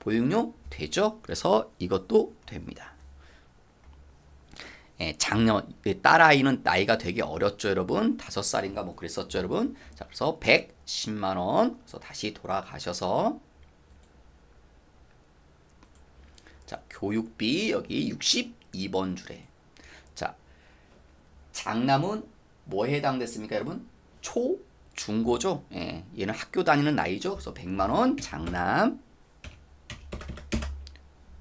보육료 되죠? 그래서 이것도 됩니다. 장녀, 딸아이는 나이가 되게 어렸죠, 여러분. 5살인가 뭐 그랬었죠, 여러분. 자, 그래서 110만원. 그래서 다시 돌아가셔서. 자, 교육비 여기 62번 줄에. 자, 장남은 뭐에 해당됐습니까, 여러분? 중고죠. 얘는 학교 다니는 나이죠. 그래서 100만원 장남.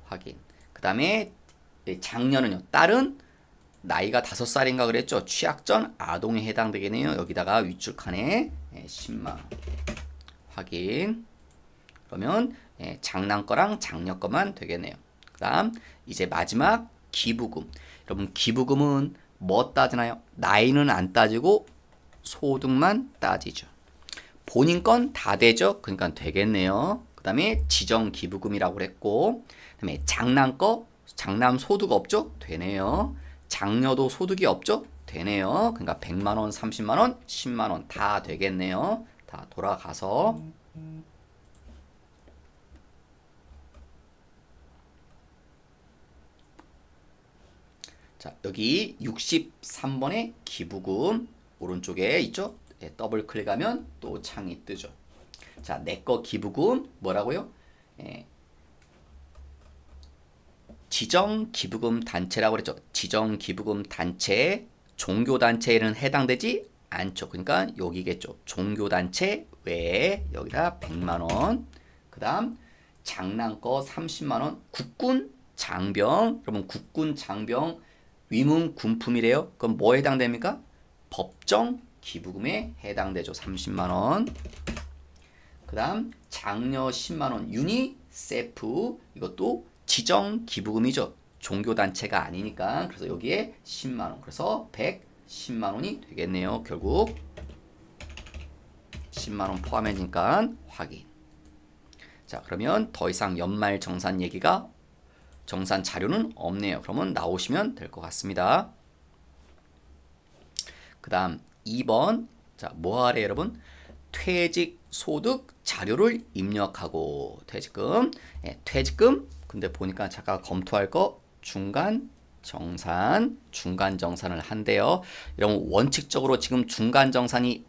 확인. 그 다음에 장녀는요. 딸은 나이가 5살인가 그랬죠. 취약 전 아동에 해당되겠네요. 여기다가 윗줄 칸에 10만원. 확인. 그러면 장남 거랑 장녀 거만 되겠네요. 그 다음 이제 마지막 기부금. 여러분 기부금은 뭐 따지나요? 나이는 안 따지고 소득만 따지죠. 본인 건 다 되죠. 그러니까 되겠네요. 그 다음에 지정 기부금이라고 그랬고, 그 다음에 장남 거, 장남 소득 없죠? 되네요. 장녀도 소득이 없죠? 되네요. 그러니까 100만원, 30만원, 10만원 다 되겠네요. 다 돌아가서 자, 여기 63번의 기부금 오른쪽에 있죠? 더블 클릭하면 또 창이 뜨죠. 자, 내거 기부금 뭐라고요? 지정 기부금 단체라고 그랬죠. 지정 기부금 단체, 종교 단체에는 해당되지 않죠. 그러니까 여기겠죠. 종교 단체 외에 여기다 100만 원. 그다음 장남 거 30만 원. 국군 장병. 여러분 국군 장병 위문 군품이래요. 그럼 뭐에 해당됩니까? 법정 기부금에 해당되죠. 30만 원. 그다음 장녀 10만 원 유니세프 이것도 지정 기부금이죠. 종교 단체가 아니니까. 그래서 여기에 10만 원. 그래서 110만 원이 되겠네요. 결국 10만 원 포함해지니까 확인. 자, 그러면 더 이상 연말 정산 얘기가 정산 자료는 없네요. 그러면 나오시면 될 것 같습니다. 그 다음 2번. 자, 뭐 하래 여러분? 퇴직 소득 자료를 입력하고 퇴직금. 퇴직금. 근데 보니까 잠깐 검토할 거 중간 정산을 한대요. 여러분 원칙적으로 지금 중간 정산은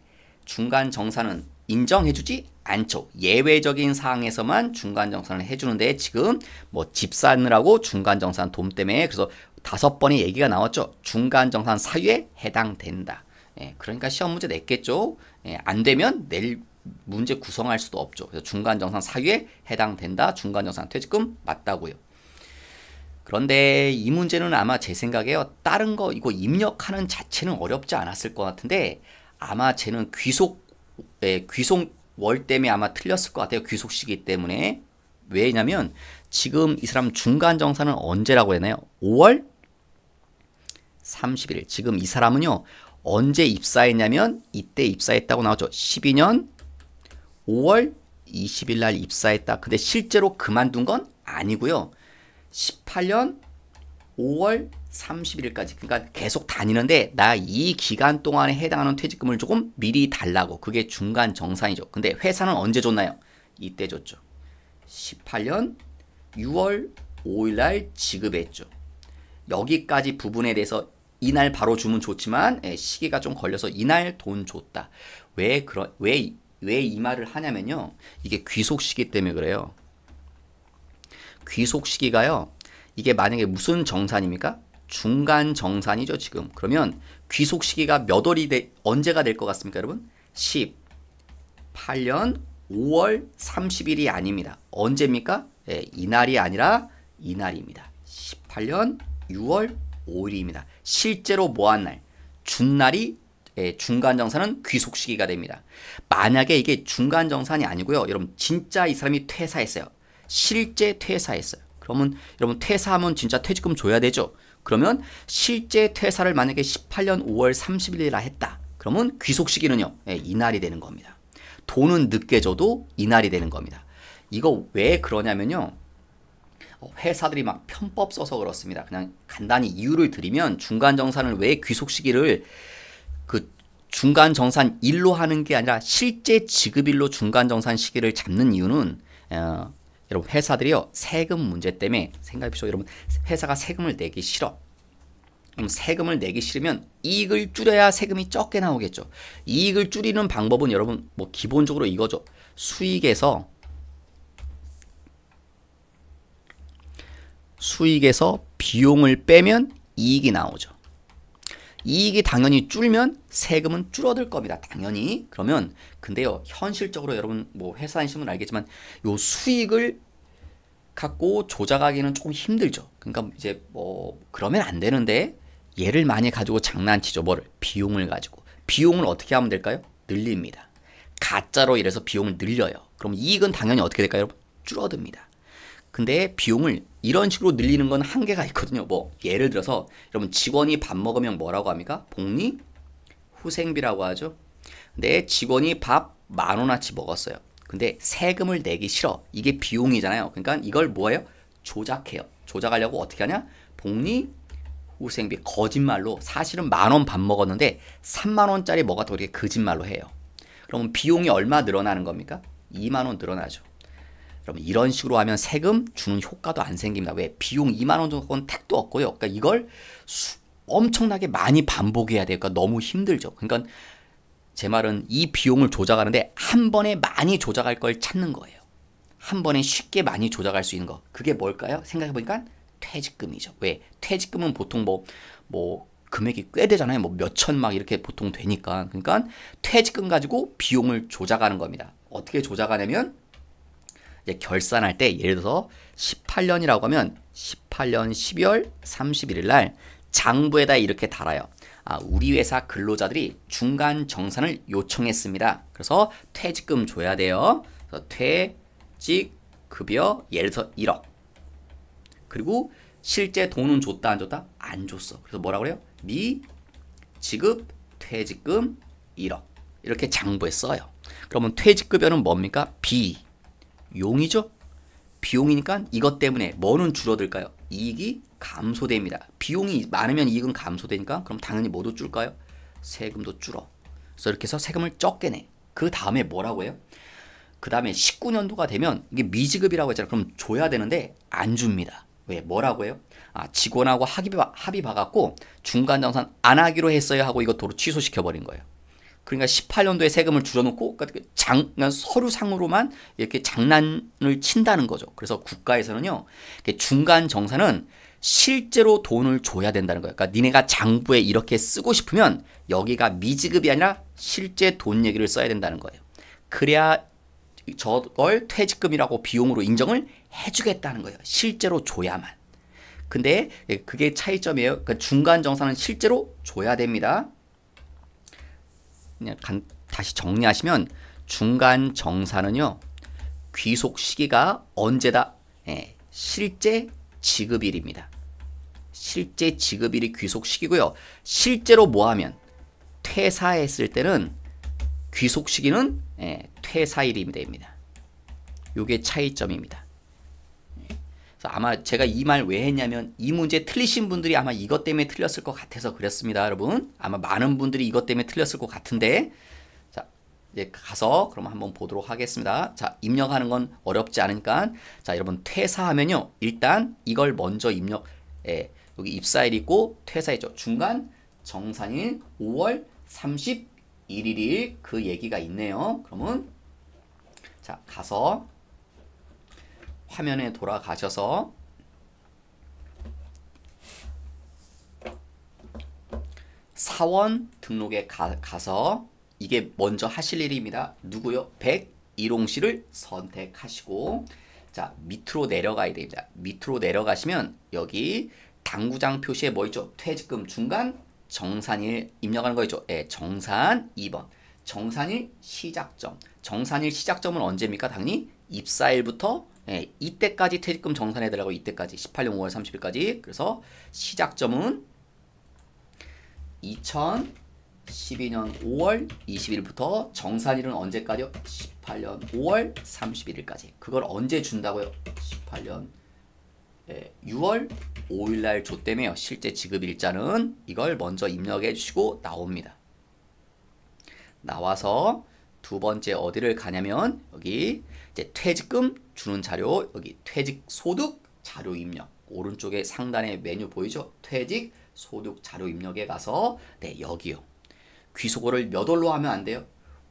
인정해주지 않죠. 예외적인 사항에서만 중간 정산을 해주는데 지금 뭐 집 사느라고 중간 정산 돈 때문에 그래서 5번의 얘기가 나왔죠. 중간 정산 사유에 해당된다. 그러니까 시험 문제 냈겠죠. 안 되면 낼 문제 구성할 수도 없죠. 그래서 중간 정산 사유에 해당된다. 중간 정산 퇴직금 맞다고요. 그런데 이 문제는 아마 제 생각에요. 다른 거 이거 입력하는 자체는 어렵지 않았을 것 같은데 아마 쟤는 귀속월 때문에 아마 틀렸을 것 같아요. 귀속 시기 때문에. 왜냐면 지금 이 사람 중간 정산은 언제라고 했나요? 5월 31일. 지금 이 사람은요. 언제 입사했냐면 이때 입사했다고 나오죠. 12년 5월 20일 날 입사했다. 근데 실제로 그만둔 건 아니고요. 18년 5월 31일까지 그러니까 계속 다니는데 나 이 기간 동안에 해당하는 퇴직금을 조금 미리 달라고. 그게 중간 정산이죠. 근데 회사는 언제 줬나요? 이때 줬죠. 18년 6월 5일 날 지급했죠. 여기까지 부분에 대해서 이날 바로 주면 좋지만 시기가 좀 걸려서 이날 돈 줬다. 왜 이 말을 하냐면요. 이게 귀속 시기 때문에 그래요. 귀속 시기가요. 이게 만약에 무슨 정산입니까? 중간 정산이죠, 지금. 그러면 귀속 시기가 언제가 될 것 같습니까, 여러분? 18년 5월 30일이 아닙니다. 언제입니까? 이날이 아니라 이날입니다. 18년 6월 5일입니다. 실제로 뭐한 날? 준 날이 중간 정산은 귀속 시기가 됩니다. 만약에 이게 중간 정산이 아니고요. 여러분 진짜 이 사람이 퇴사했어요. 실제 퇴사했어요. 그러면 여러분 퇴사하면 진짜 퇴직금 줘야 되죠. 그러면 실제 퇴사를 만약에 18년 5월 30일이라 했다. 그러면 귀속 시기는요. 이날이 되는 겁니다. 돈은 늦게 줘도 이날이 되는 겁니다. 이거 왜 그러냐면요. 회사들이 막 편법 써서 그렇습니다. 그냥 간단히 이유를 드리면 중간 정산을 왜 귀속 시기를 그 중간 정산 일로 하는 게 아니라 실제 지급일로 중간 정산 시기를 잡는 이유는 여러분 회사들이요 세금 문제 때문에 생각해 보시죠. 여러분 회사가 세금을 내기 싫어. 그럼 세금을 내기 싫으면 이익을 줄여야 세금이 적게 나오겠죠. 이익을 줄이는 방법은 여러분 뭐 기본적으로 이거죠. 수익에서 비용을 빼면 이익이 나오죠. 이익이 당연히 줄면 세금은 줄어들 겁니다. 당연히. 그러면 근데요. 현실적으로 여러분 뭐 회사 다니시면 알겠지만 요 수익을 갖고 조작하기는 조금 힘들죠. 그러니까 이제 뭐 그러면 안 되는데 얘를 많이 가지고 장난치죠. 뭐를? 비용을 가지고. 비용을 어떻게 하면 될까요? 늘립니다. 가짜로 이래서 비용을 늘려요. 그럼 이익은 당연히 어떻게 될까요, 여러분? 줄어듭니다. 근데 비용을 이런 식으로 늘리는 건 한계가 있거든요. 뭐 예를 들어서 여러분 직원이 밥 먹으면 뭐라고 합니까? 복리 후생비라고 하죠. 내 직원이 밥 10,000원어치 먹었어요. 근데 세금을 내기 싫어. 이게 비용이잖아요. 그러니까 이걸 뭐예요? 조작해요. 조작하려고 어떻게 하냐? 복리 후생비 거짓말로 사실은 10,000원 밥 먹었는데 30,000원짜리 뭐가 더 이렇게 거짓말로 해요. 그러면 비용이 얼마 늘어나는 겁니까? 20,000원 늘어나죠. 그럼 이런 식으로 하면 세금 주는 효과도 안 생깁니다. 왜? 비용 20,000원 정도는 택도 없고요. 그러니까 이걸 엄청나게 많이 반복해야 돼요. 그러니까 너무 힘들죠. 그러니까 제 말은 이 비용을 조작하는데 한 번에 많이 조작할 걸 찾는 거예요. 한 번에 쉽게 많이 조작할 수 있는 거. 그게 뭘까요? 생각해보니까 퇴직금이죠. 왜? 퇴직금은 보통 뭐 금액이 꽤 되잖아요. 뭐 몇천 막 이렇게 보통 되니까. 그러니까 퇴직금 가지고 비용을 조작하는 겁니다. 어떻게 조작하냐면 이제 결산할 때 예를 들어서 18년이라고 하면 18년 12월 31일 날 장부에다 이렇게 달아요. 우리 회사 근로자들이 중간 정산을 요청했습니다. 그래서 퇴직금 줘야 돼요. 그래서 퇴직급여 예를 들어서 1억. 그리고 실제 돈은 줬다 안 줬다? 안 줬어. 그래서 뭐라고 그래요? 미지급 퇴직금 1억. 이렇게 장부에 써요. 그러면 퇴직급여는 뭡니까? 비용이죠. 비용이니까 이것 때문에 뭐는 줄어들까요? 이익이 감소됩니다. 비용이 많으면 이익은 감소되니까 그럼 당연히 뭐도 줄까요? 세금도 줄어. 그래서 이렇게 해서 세금을 적게 내. 그 다음에 뭐라고 해요? 그 다음에 19년도가 되면 이게 미지급이라고 했잖아요. 그럼 줘야 되는데 안 줍니다. 왜? 뭐라고 해요? 직원하고 합의 봐갖고 중간정산 안 하기로 했어요 하고 이거 도로 취소시켜버린 거예요. 그러니까 18년도에 세금을 줄여놓고 그냥 서류상으로만 이렇게 장난을 친다는 거죠. 그래서 국가에서는요, 중간 정산은 실제로 돈을 줘야 된다는 거예요. 그러니까 니네가 장부에 이렇게 쓰고 싶으면 여기가 미지급이 아니라 실제 돈 얘기를 써야 된다는 거예요. 그래야 저걸 퇴직금이라고 비용으로 인정을 해주겠다는 거예요. 실제로 줘야만. 근데 그게 차이점이에요. 그러니까 중간 정산은 실제로 줘야 됩니다. 그냥 다시 정리하시면 중간 정산은요, 귀속 시기가 언제다? 실제 지급일입니다. 실제 지급일이 귀속 시기고요. 실제로 뭐하면 퇴사했을 때는 귀속 시기는 퇴사일입니다. 요게 차이점입니다. 그래서 아마 제가 이 말 왜 했냐면 이 문제 틀리신 분들이 아마 이것 때문에 틀렸을 것 같아서 그랬습니다. 여러분 아마 많은 분들이 이것 때문에 틀렸을 것 같은데, 자 이제 가서 그럼 한번 보도록 하겠습니다. 자, 입력하는 건 어렵지 않으니까, 자 여러분 퇴사하면요 일단 이걸 먼저 여기 입사일 있고 퇴사일이죠. 중간 정산일 5월 31일일 그 얘기가 있네요. 그러면 자 가서 화면에 돌아가셔서 사원 등록에 가서 이게 먼저 하실 일입니다. 누구요? 백일홍 씨를 선택하시고, 자 밑으로 내려가야 됩니다. 밑으로 내려가시면 여기 당구장 표시에 뭐 있죠? 퇴직금 중간 정산일 입력하는 거 있죠? 정산 2번. 정산일 시작점. 정산일 시작점은 언제입니까? 당연히 입사일부터 이때까지 퇴직금 정산해달라고. 이때까지 18년 5월 30일까지. 그래서 시작점은 2012년 5월 20일부터 정산일은 언제까지요? 18년 5월 31일까지. 그걸 언제 준다고요? 18년 6월 5일날 줬다며요. 실제 지급일자는. 이걸 먼저 입력해 주시고 나옵니다. 나와서 두 번째 어디를 가냐면 여기 이제 퇴직금 주는 자료, 여기 퇴직소득 자료 입력, 오른쪽에 상단에 메뉴 보이죠? 퇴직소득 자료 입력에 가서 여기요. 귀속어를 몇 월로 하면 안 돼요?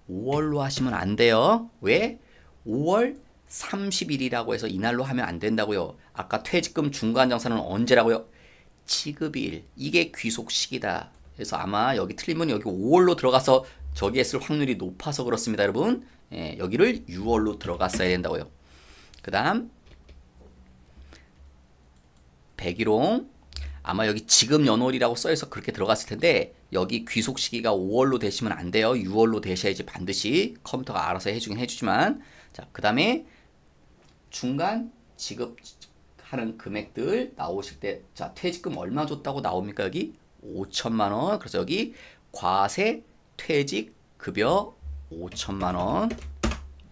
5월로 하시면 안 돼요. 왜? 5월 30일이라고 해서 이날로 하면 안 된다고요. 아까 퇴직금 중간정산은 언제라고요? 지급일. 이게 귀속 시기다. 그래서 아마 여기 틀린 분이 여기 5월로 들어가서 저기 했을 확률이 높아서 그렇습니다. 여러분 여기를 6월로 들어갔어야 된다고요. 그 다음 백일홍, 아마 여기 지급 연월이라고 써있어 그렇게 들어갔을 텐데 여기 귀속 시기가 5월로 되시면 안 돼요. 6월로 되셔야지 반드시. 컴퓨터가 알아서 해주긴 해주지만. 자, 그 다음에 중간 지급하는 금액들 나오실 때, 자, 퇴직금 얼마 줬다고 나옵니까? 여기 5천만 원. 그래서 여기 과세 퇴직 급여 5천만 원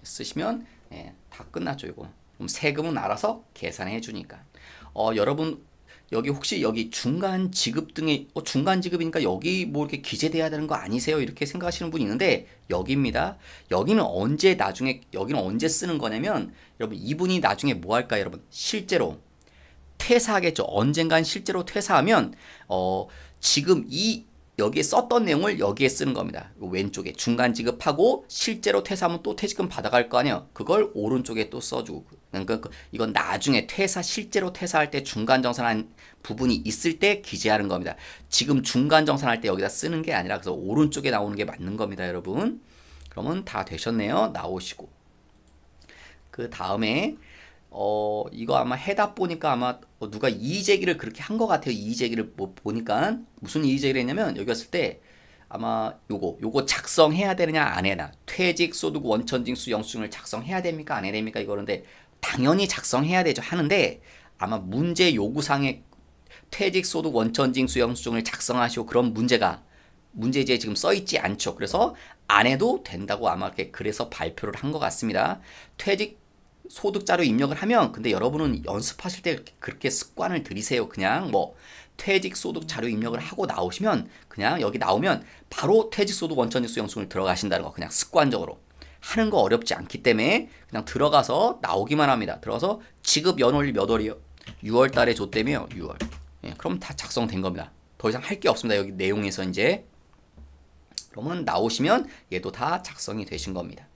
쓰시면 예, 다 끝났죠, 이거. 그럼 세금은 알아서 계산해 주니까. 여러분 여기 혹시 여기 중간 지급 등의 중간 지급이니까 여기 뭐 이렇게 기재돼야 되는 거 아니세요? 이렇게 생각하시는 분이 있는데 여기입니다. 여기는 언제 나중에 여기는 언제 쓰는 거냐면 여러분 이분이 나중에 뭐 할까 여러분 실제로 퇴사하겠죠. 언젠간 실제로 퇴사하면 지금 이 여기에 썼던 내용을 여기에 쓰는 겁니다. 왼쪽에 중간 지급하고 실제로 퇴사하면 또 퇴직금 받아갈 거 아니에요. 그걸 오른쪽에 또 써주고. 그러니까 이건 나중에 실제로 퇴사할 때 중간 정산한 부분이 있을 때 기재하는 겁니다. 지금 중간 정산할 때 여기다 쓰는 게 아니라 그래서 오른쪽에 나오는 게 맞는 겁니다, 여러분. 그러면 다 되셨네요. 나오시고. 그 다음에 이거 아마 해답 보니까 아마 누가 이의제기를 그렇게 한 것 같아요. 이의제기를 뭐 보니까 무슨 이의제기를 했냐면 여기 왔을 때 아마 요거 작성해야 되느냐 안 해야 되나 퇴직 소득 원천징수 영수증을 작성해야 됩니까 안 해야 됩니까 이거는데 당연히 작성해야 되죠. 하는데 아마 문제 요구상에 퇴직 소득 원천징수 영수증을 작성하시고 그런 문제지에 지금 써 있지 않죠. 그래서 안 해도 된다고 아마 이렇게 그래서 발표를 한 것 같습니다. 퇴직 소득 자료 입력을 하면 근데 여러분은 연습하실 때 그렇게 습관을 들이세요. 그냥 뭐 퇴직 소득 자료 입력을 하고 나오시면 그냥 여기 나오면 바로 퇴직 소득 원천징수 영수증을 들어가신다는 거 그냥 습관적으로 하는 거 어렵지 않기 때문에 그냥 들어가서 나오기만 합니다. 들어가서 지급 연월이 몇 월이요? 6월 달에 줬다며요. 6월. 예, 그럼 다 작성된 겁니다. 더 이상 할 게 없습니다. 여기 내용에서 이제 그러면 나오시면 얘도 다 작성이 되신 겁니다.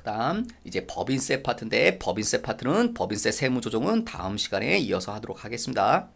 다음 이제 법인세 파트인데 법인세 파트는 법인세 세무조정은 다음 시간에 이어서 하도록 하겠습니다.